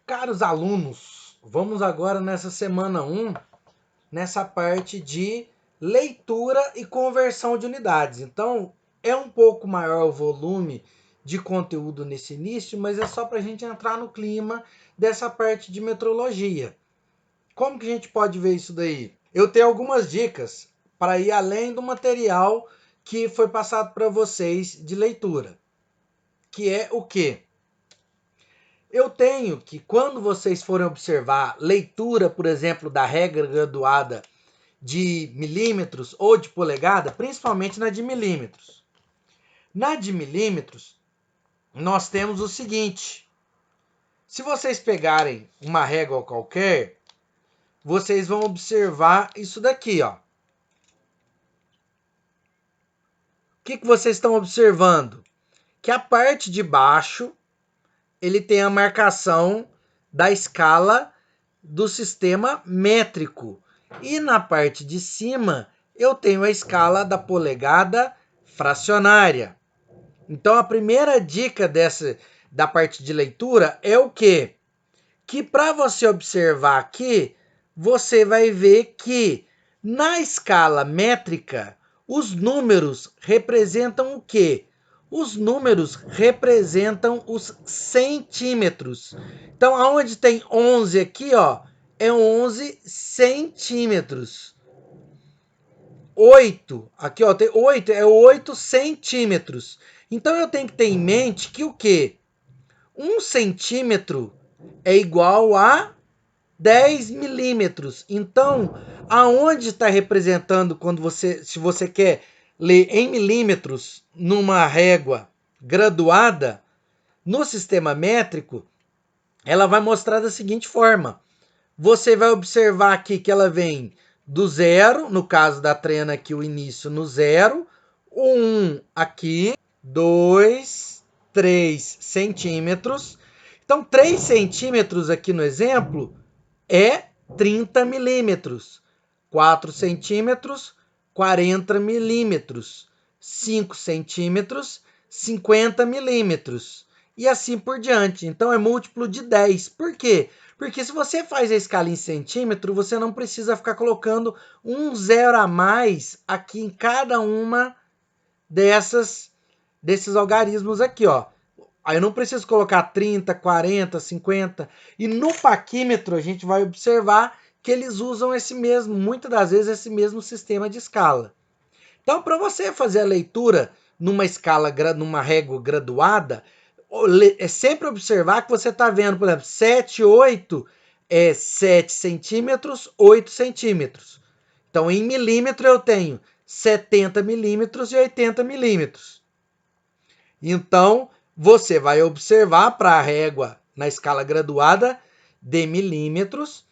Caros alunos, vamos agora nessa semana 1, nessa parte de leitura e conversão de unidades. Então, é um pouco maior o volume de conteúdo nesse início, mas é só para a gente entrar no clima dessa parte de metrologia. Como que a gente pode ver isso daí? Eu tenho algumas dicas para ir além do material que foi passado para vocês de leitura, que é o quê? Eu tenho que, quando vocês forem observar leitura, por exemplo, da regra graduada de milímetros ou de polegada, principalmente na de milímetros. Na de milímetros, nós temos o seguinte: se vocês pegarem uma régua qualquer, vocês vão observar isso daqui, ó. O que vocês estão observando? Que a parte de baixo ele tem a marcação da escala do sistema métrico. E na parte de cima, eu tenho a escala da polegada fracionária. Então, a primeira dica da parte de leitura é o quê? Que para você observar aqui, você vai ver que na escala métrica, os números representam o quê? Os números representam os centímetros. Então, aonde tem 11 aqui, ó, é 11 centímetros. 8, aqui ó, tem 8, é 8 centímetros. Então, eu tenho que ter em mente que o quê? 1 centímetro é igual a 10 milímetros. Então, aonde está representando se você quer ler em milímetros numa régua graduada, no sistema métrico, ela vai mostrar da seguinte forma. Você vai observar aqui que ela vem do zero, no caso da trena aqui, o início no zero, o 1 aqui, 2, 3 centímetros. Então, 3 centímetros aqui no exemplo é 30 milímetros. 4 centímetros, 40 milímetros. 5 centímetros, 50 milímetros. E assim por diante. Então é múltiplo de 10. Por quê? Porque se você faz a escala em centímetro, você não precisa ficar colocando um zero a mais aqui em cada uma desses algarismos aqui, ó. Aí eu não preciso colocar 30, 40, 50. E no paquímetro a gente vai observar que eles usam muitas das vezes, esse mesmo sistema de escala. Então, para você fazer a leitura numa régua graduada, é sempre observar que você está vendo, por exemplo, 7, 8 é 7 centímetros, 8 centímetros. Então, em milímetro eu tenho 70 milímetros e 80 milímetros. Então, você vai observar para a régua na escala graduada de milímetros,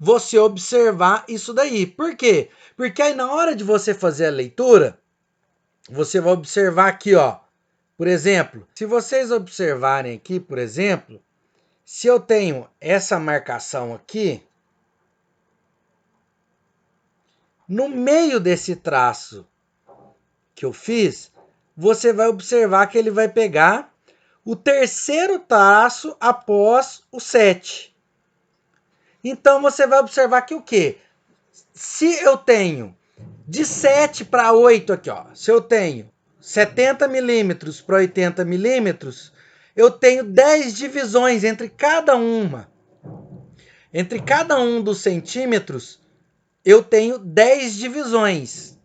você observar isso daí. Por quê? Porque aí na hora de você fazer a leitura, você vai observar aqui, ó. Por exemplo, se vocês observarem aqui, por exemplo, se eu tenho essa marcação aqui, no meio desse traço que eu fiz, você vai observar que ele vai pegar o terceiro traço após o 7. Então, você vai observar que o quê? Se eu tenho de 7 para 8 aqui, ó, se eu tenho 70 milímetros para 80 milímetros, eu tenho 10 divisões entre cada uma. Entre cada um dos centímetros, eu tenho 10 divisões,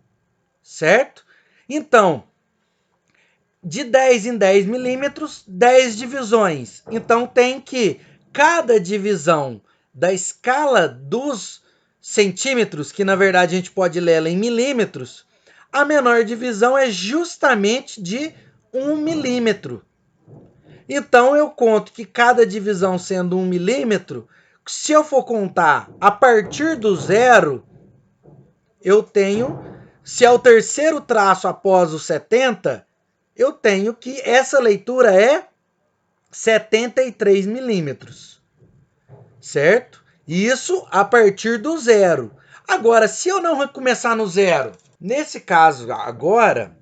certo? Então, de 10 em 10 milímetros, 10 divisões. Então, tem que cada divisão da escala dos centímetros, que na verdade a gente pode ler ela em milímetros, a menor divisão é justamente de 1 milímetro. Então, eu conto que cada divisão sendo 1 milímetro, se eu for contar a partir do zero, eu tenho, se é o terceiro traço após o 70, eu tenho que essa leitura é 73 milímetros, certo? Isso a partir do zero. Agora, se eu não começar no zero, nesse caso agora,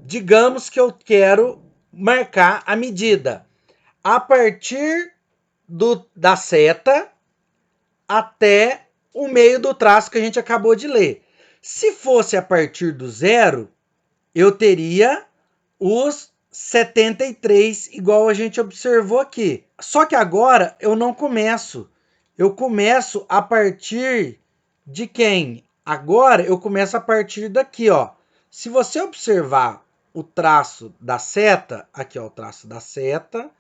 digamos que eu quero marcar a medida a partir da seta até o meio do traço que a gente acabou de ler. Se fosse a partir do zero, eu teria os 73, igual a gente observou aqui. Só que agora eu não começo. Eu começo a partir de quem? Agora eu começo a partir daqui, ó. Se você observar o traço da seta, aqui ó, o traço da seta,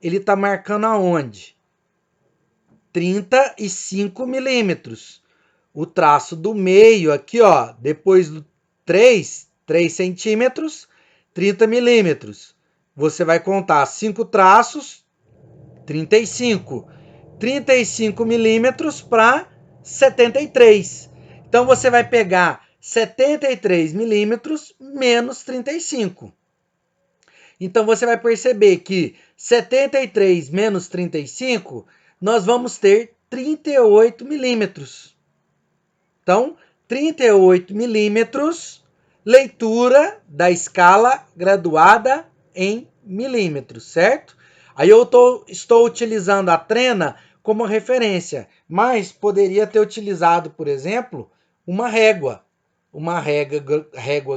ele está marcando aonde? 35 milímetros. O traço do meio aqui, ó, depois do 3 centímetros, 30 milímetros. Você vai contar 5 traços, 35. 35 milímetros para 73. Então, você vai pegar 73 milímetros menos 35. Então, você vai perceber que 73 menos 35, nós vamos ter 38 milímetros. Então, 38 milímetros, leitura da escala graduada em milímetros, certo? Aí eu estou utilizando a trena como referência, mas poderia ter utilizado, por exemplo, uma régua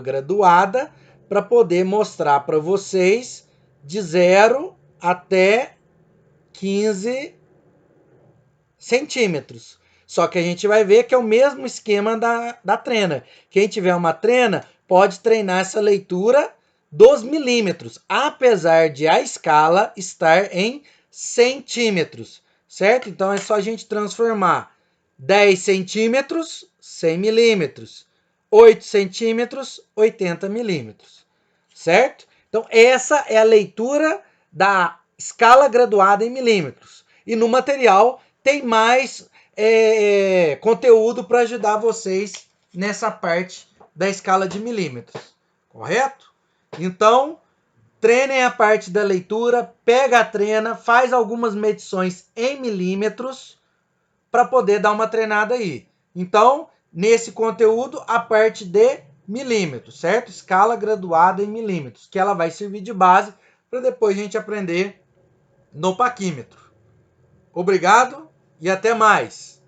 graduada para poder mostrar para vocês de 0 até 15 centímetros. Só que a gente vai ver que é o mesmo esquema da trena. Quem tiver uma trena pode treinar essa leitura dos milímetros, apesar de a escala estar em centímetros, certo? Então é só a gente transformar 10 centímetros, 100 milímetros, 8 centímetros, 80 milímetros, certo? Então essa é a leitura da escala graduada em milímetros. E no material tem mais conteúdo para ajudar vocês nessa parte da escala de milímetros, correto? Então, treinem a parte da leitura, pega a trena, faz algumas medições em milímetros para poder dar uma treinada aí. Então, nesse conteúdo, a parte de milímetros, certo? Escala graduada em milímetros, que ela vai servir de base para depois a gente aprender no paquímetro. Obrigado e até mais!